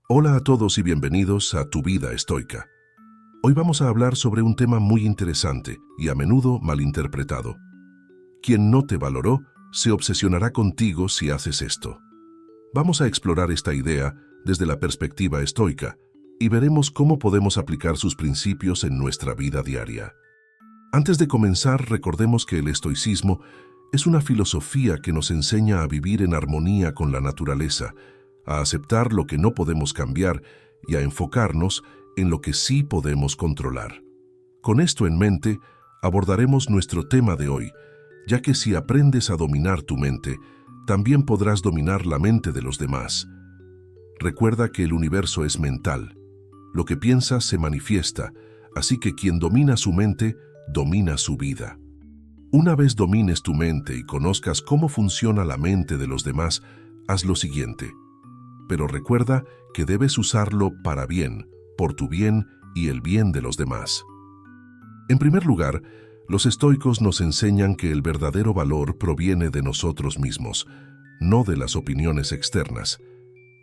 Hola a todos y bienvenidos a Tu Vida Estoica. Hoy vamos a hablar sobre un tema muy interesante y a menudo malinterpretado. Quien no te valoró se obsesionará contigo si haces esto. Vamos a explorar esta idea desde la perspectiva estoica y veremos cómo podemos aplicar sus principios en nuestra vida diaria. Antes de comenzar, recordemos que el estoicismo es una filosofía que nos enseña a vivir en armonía con la naturaleza, a aceptar lo que no podemos cambiar y a enfocarnos en lo que sí podemos controlar. Con esto en mente, abordaremos nuestro tema de hoy, ya que si aprendes a dominar tu mente, también podrás dominar la mente de los demás. Recuerda que el universo es mental. Lo que piensas se manifiesta, así que quien domina su mente, domina su vida. Una vez domines tu mente y conozcas cómo funciona la mente de los demás, haz lo siguiente. Pero recuerda que debes usarlo para bien, por tu bien y el bien de los demás. En primer lugar, los estoicos nos enseñan que el verdadero valor proviene de nosotros mismos, no de las opiniones externas.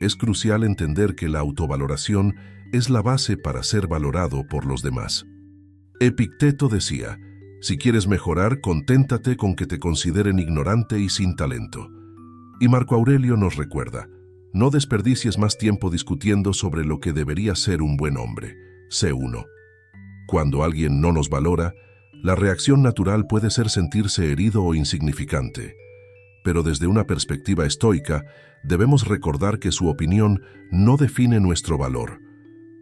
Es crucial entender que la autovaloración es la base para ser valorado por los demás. Epicteto decía, si quieres mejorar, conténtate con que te consideren ignorante y sin talento. Y Marco Aurelio nos recuerda, no desperdicies más tiempo discutiendo sobre lo que debería ser un buen hombre. Sé uno. Cuando alguien no nos valora, la reacción natural puede ser sentirse herido o insignificante. Pero desde una perspectiva estoica, debemos recordar que su opinión no define nuestro valor.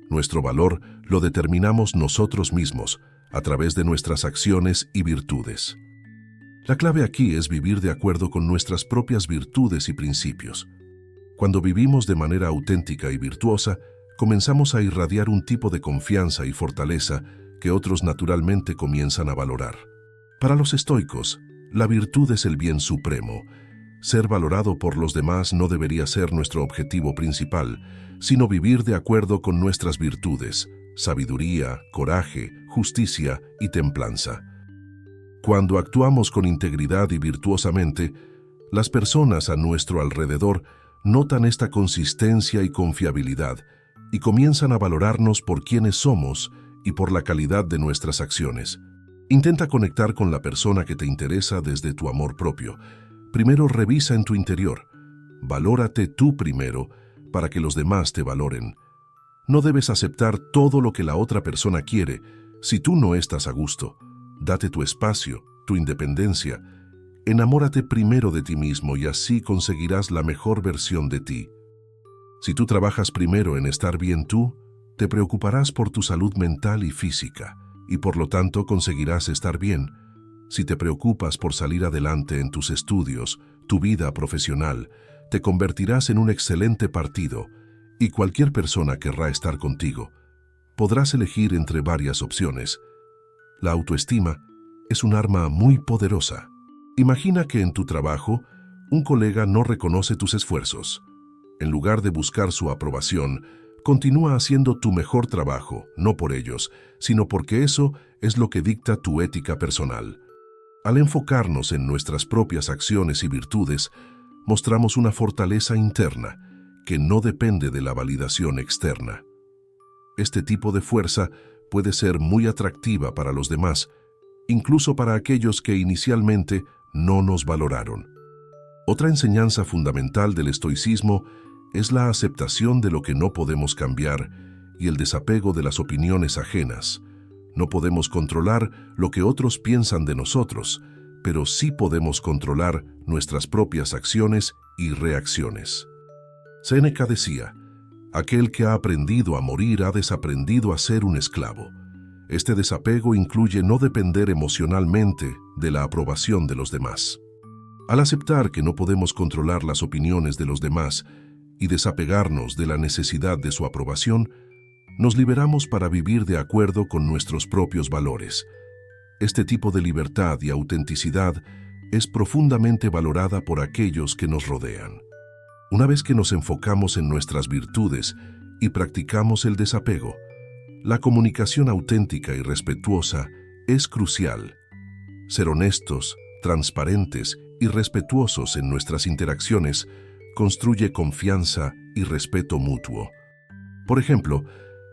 Nuestro valor lo determinamos nosotros mismos, a través de nuestras acciones y virtudes. La clave aquí es vivir de acuerdo con nuestras propias virtudes y principios. Cuando vivimos de manera auténtica y virtuosa, comenzamos a irradiar un tipo de confianza y fortaleza que otros naturalmente comienzan a valorar. Para los estoicos, la virtud es el bien supremo. Ser valorado por los demás no debería ser nuestro objetivo principal, sino vivir de acuerdo con nuestras virtudes, sabiduría, coraje, justicia y templanza. Cuando actuamos con integridad y virtuosamente, las personas a nuestro alrededor notan esta consistencia y confiabilidad y comienzan a valorarnos por quienes somos y por la calidad de nuestras acciones. Intenta conectar con la persona que te interesa desde tu amor propio. Primero revisa en tu interior. Valórate tú primero para que los demás te valoren. No debes aceptar todo lo que la otra persona quiere si tú no estás a gusto. Date tu espacio, tu independencia. Enamórate primero de ti mismo y así conseguirás la mejor versión de ti. Si tú trabajas primero en estar bien tú, te preocuparás por tu salud mental y física, y por lo tanto conseguirás estar bien. Si te preocupas por salir adelante en tus estudios, tu vida profesional, te convertirás en un excelente partido, y cualquier persona querrá estar contigo. Podrás elegir entre varias opciones. La autoestima es un arma muy poderosa. Imagina que en tu trabajo, un colega no reconoce tus esfuerzos. En lugar de buscar su aprobación, continúa haciendo tu mejor trabajo, no por ellos, sino porque eso es lo que dicta tu ética personal. Al enfocarnos en nuestras propias acciones y virtudes, mostramos una fortaleza interna que no depende de la validación externa. Este tipo de fuerza puede ser muy atractiva para los demás, incluso para aquellos que inicialmente no nos valoraron. Otra enseñanza fundamental del estoicismo es la aceptación de lo que no podemos cambiar y el desapego de las opiniones ajenas. No podemos controlar lo que otros piensan de nosotros, pero sí podemos controlar nuestras propias acciones y reacciones. Séneca decía, aquel que ha aprendido a morir ha desaprendido a ser un esclavo. Este desapego incluye no depender emocionalmente de la aprobación de los demás. Al aceptar que no podemos controlar las opiniones de los demás y desapegarnos de la necesidad de su aprobación, nos liberamos para vivir de acuerdo con nuestros propios valores. Este tipo de libertad y autenticidad es profundamente valorada por aquellos que nos rodean. Una vez que nos enfocamos en nuestras virtudes y practicamos el desapego, la comunicación auténtica y respetuosa es crucial. Ser honestos, transparentes y respetuosos en nuestras interacciones construye confianza y respeto mutuo. Por ejemplo,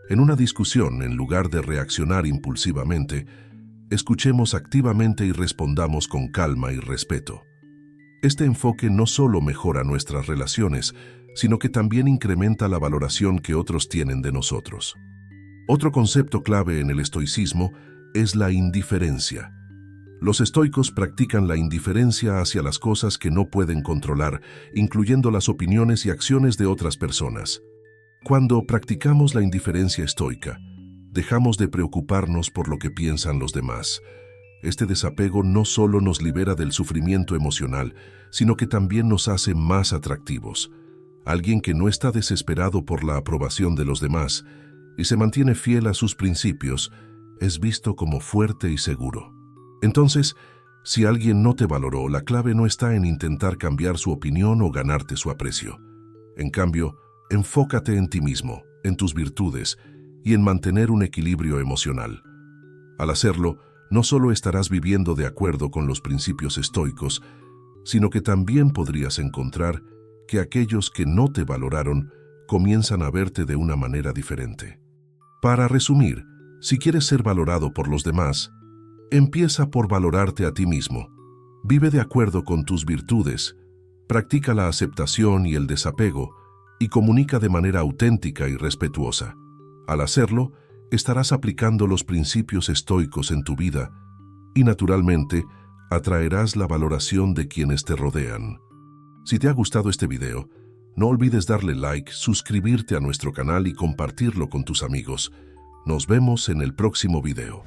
en una discusión, en lugar de reaccionar impulsivamente, escuchemos activamente y respondamos con calma y respeto. Este enfoque no solo mejora nuestras relaciones, sino que también incrementa la valoración que otros tienen de nosotros. Otro concepto clave en el estoicismo es la indiferencia. Los estoicos practican la indiferencia hacia las cosas que no pueden controlar, incluyendo las opiniones y acciones de otras personas. Cuando practicamos la indiferencia estoica, dejamos de preocuparnos por lo que piensan los demás. Este desapego no solo nos libera del sufrimiento emocional, sino que también nos hace más atractivos. Alguien que no está desesperado por la aprobación de los demás y se mantiene fiel a sus principios, es visto como fuerte y seguro. Entonces, si alguien no te valoró, la clave no está en intentar cambiar su opinión o ganarte su aprecio. En cambio, enfócate en ti mismo, en tus virtudes y en mantener un equilibrio emocional. Al hacerlo, no solo estarás viviendo de acuerdo con los principios estoicos, sino que también podrías encontrar que aquellos que no te valoraron comienzan a verte de una manera diferente. Para resumir, si quieres ser valorado por los demás, empieza por valorarte a ti mismo. Vive de acuerdo con tus virtudes, practica la aceptación y el desapego, y comunica de manera auténtica y respetuosa. Al hacerlo, estarás aplicando los principios estoicos en tu vida y, naturalmente, atraerás la valoración de quienes te rodean. Si te ha gustado este video, no olvides darle like, suscribirte a nuestro canal y compartirlo con tus amigos. Nos vemos en el próximo video.